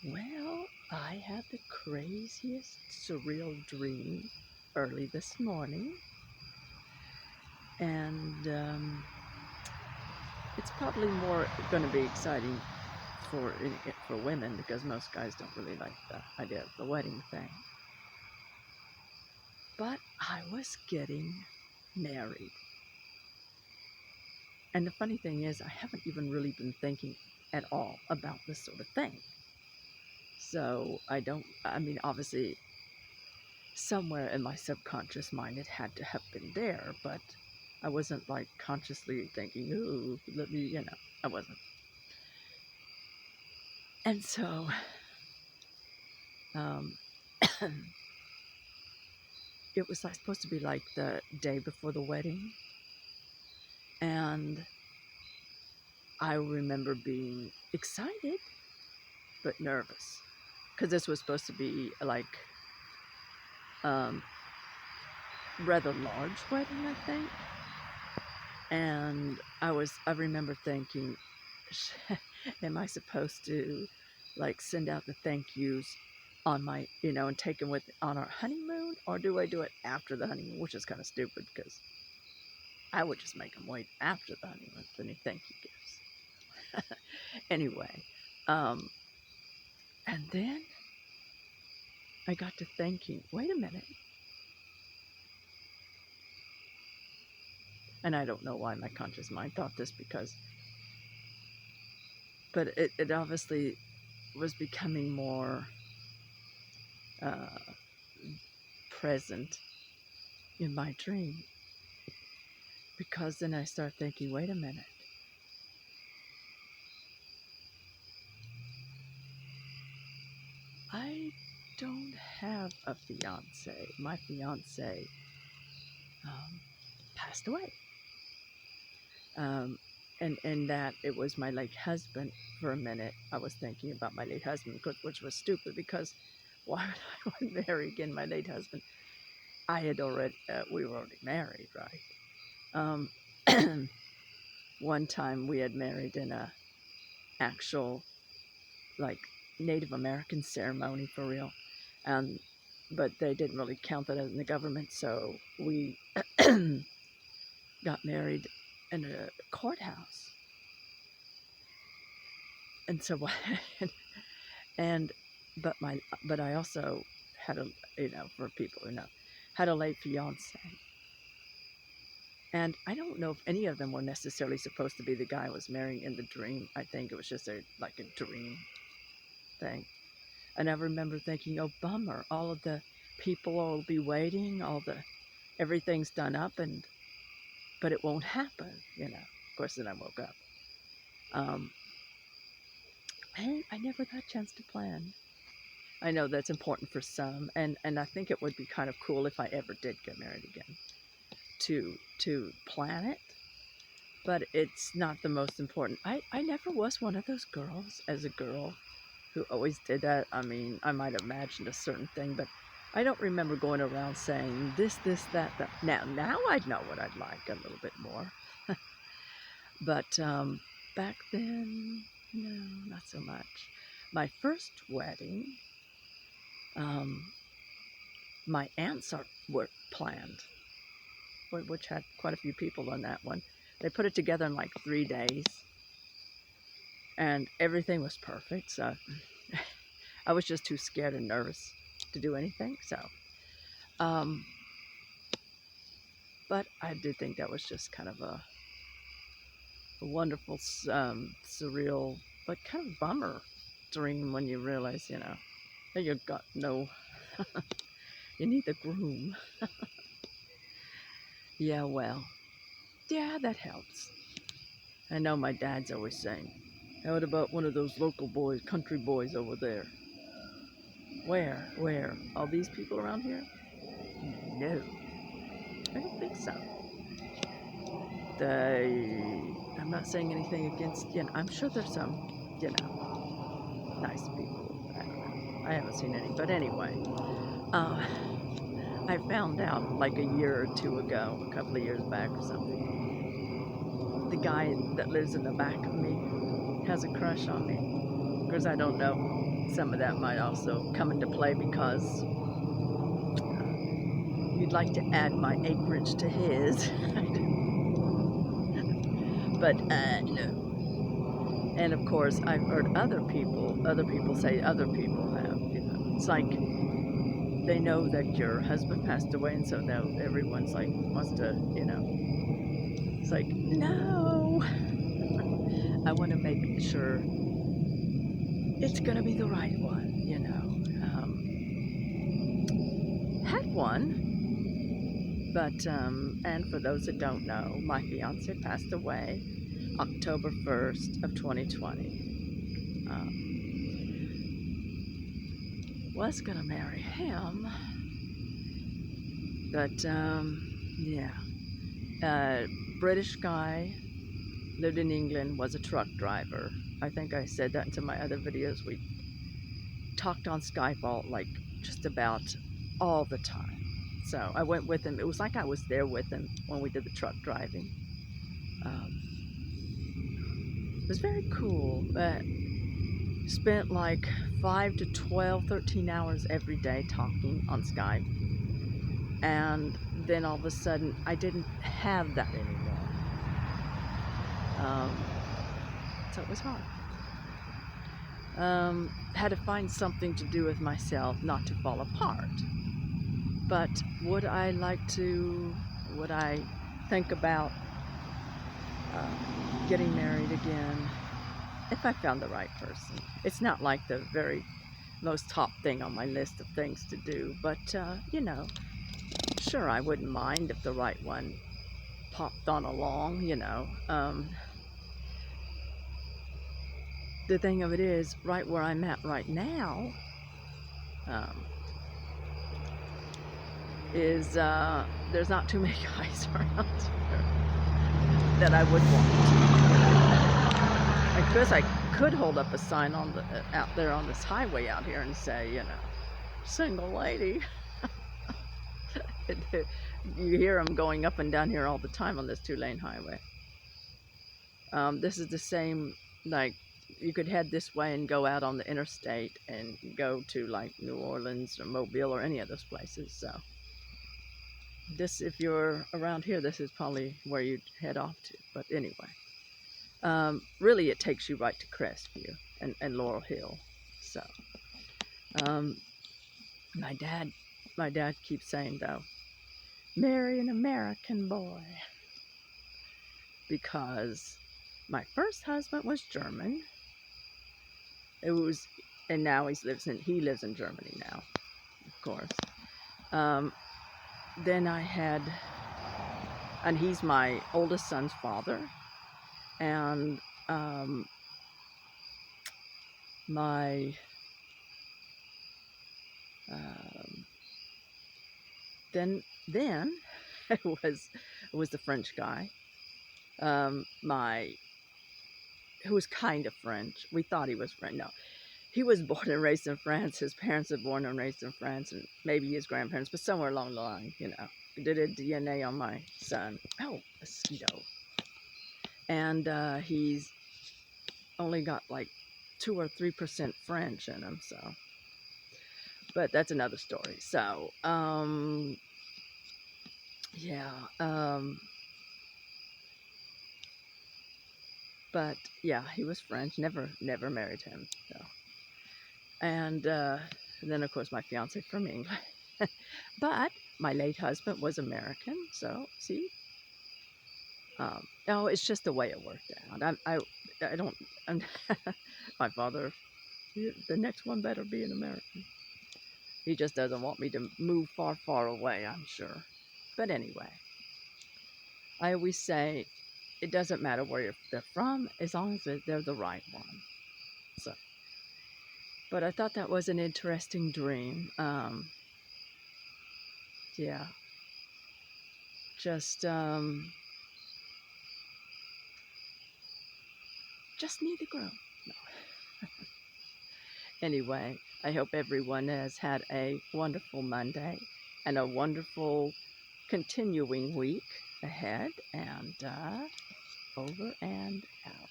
Well, I had the craziest surreal dream early this morning, and it's probably more going to be exciting for women because most guys don't really like the idea of the wedding thing. But I was getting married, and the funny thing is, I haven't even really been thinking at all about this sort of thing. So I don't. I mean, obviously, somewhere in my subconscious mind it had to have been there, but I wasn't like consciously thinking, ooh, let me, I wasn't. And so um, it was like supposed to be like the day before the wedding. And I remember being excited but nervous because this was supposed to be like um, rather large wedding, I think. And I remember thinking, am I supposed to like send out the thank yous on my, and take them with on our honeymoon, or do I do it after the honeymoon, which is kind of stupid because I would just make them wait after the honeymoon for any thank you gifts. Anyway, um, and then I got to thinking, wait a minute, and I don't know why my conscious mind thought this but it obviously was becoming more uh, present in my dream, because then I start thinking, wait a minute, I don't have a fiance. My fiance um, passed away. Um, and that it was my late husband. For a minute, I was thinking about my late husband, which was stupid because why would I want to marry again my late husband? We were already married, right? Um, one time we had married in a actual like Native American ceremony for real, and but they didn't really count that in the government, so we got married in a courthouse, and so and but I also had a, for people who know, had a late fiance, and I don't know if any of them were necessarily supposed to be the guy I was marrying in the dream. I think it was just like a dream thing. And I remember thinking, oh, bummer, all of the people will be waiting, everything's done up, but it won't happen. Of course, then I woke up. Um, and I never got a chance to plan. I know that's important for some, and I think it would be kind of cool if I ever did get married again to plan it, but it's not the most important. I never was one of those girls as a girl who always did that. I mean, I might have imagined a certain thing, but I don't remember going around saying this, that, that. Now I'd know what I'd like a little bit more. But back then, no, not so much. My first wedding, um, my aunts were planned, which had quite a few people on that one. They put it together in like 3 days, and everything was perfect. So I was just too scared and nervous to do anything. So, um, but I did think that was just kind of a wonderful, surreal, but kind of bummer dream when you realize, that you got no, you need the groom. Yeah, well, yeah, that helps. I know my dad's always saying, how about one of those local boys, country boys over there? Where? Where? All these people around here? No, I don't think so. I'm not saying anything against, I'm sure there's some, nice people. I don't know. I haven't seen any. But anyway, uh, I found out like a year or two ago, a couple of years back or something, the guy that lives in the back of me has a crush on me. Of course, I don't know. some of that might also come into play because he'd like to add my acreage to his. But no. And of course, I've heard other people say other people have, it's like they know that your husband passed away, and so now everyone's like, wants to, it's like, no, I want to make sure it's going to be the right one, had one, but, and for those that don't know, my fiance passed away October 1st of 2020. Was gonna marry him, but yeah, British guy, lived in England, was a truck driver. I think I said that into my other videos. We talked on Skype all, like, just about all the time. So I went with him. It was like I was there with him when we did the truck driving. It was very cool. Spent like 5 to 12, 13 hours every day talking on Skype. And then all of a sudden, I didn't have that anymore. So it was hard. Had to find something to do with myself, not to fall apart. But would I think about getting married again if I found the right person? It's not like the very most top thing on my list of things to do, but sure, I wouldn't mind if the right one popped on along, The thing of it is, right where I'm at right now, is there's not too many guys around here that I would want. I guess I could hold up a sign on the out there on this highway out here and say, single lady. You hear them going up and down here all the time on this 2-lane highway. This is the same, like, you could head this way and go out on the interstate and go to like New Orleans or Mobile or any of those places. So this, if you're around here, this is probably where you'd head off to. But anyway, really it takes you right to Crestview and Laurel Hill. So my dad keeps saying, though, marry an American boy, because my first husband was German. And now he lives in Germany now, of course. Then I had, and he's my oldest son's father, and then it was the French guy, who was kind of French. We thought he was French. No, he was born and raised in France. His parents were born and raised in France, and maybe his grandparents, but somewhere along the line, did a DNA on my son. Oh, mosquito. And he's only got like 2 or 3% French in him, so. But that's another story. So, yeah. But yeah, he was French. Never married him. So. And then, of course, my fiance from England. But my late husband was American, so see. No, it's just the way it worked out. I don't. My father, the next one better be an American. He just doesn't want me to move far, far away, I'm sure. But anyway, I always say it doesn't matter where they're from, as long as they're the right one. So, but I thought that was an interesting dream. Yeah, just need to grow. No. Anyway, I hope everyone has had a wonderful Monday and a wonderful continuing week ahead, and over and out.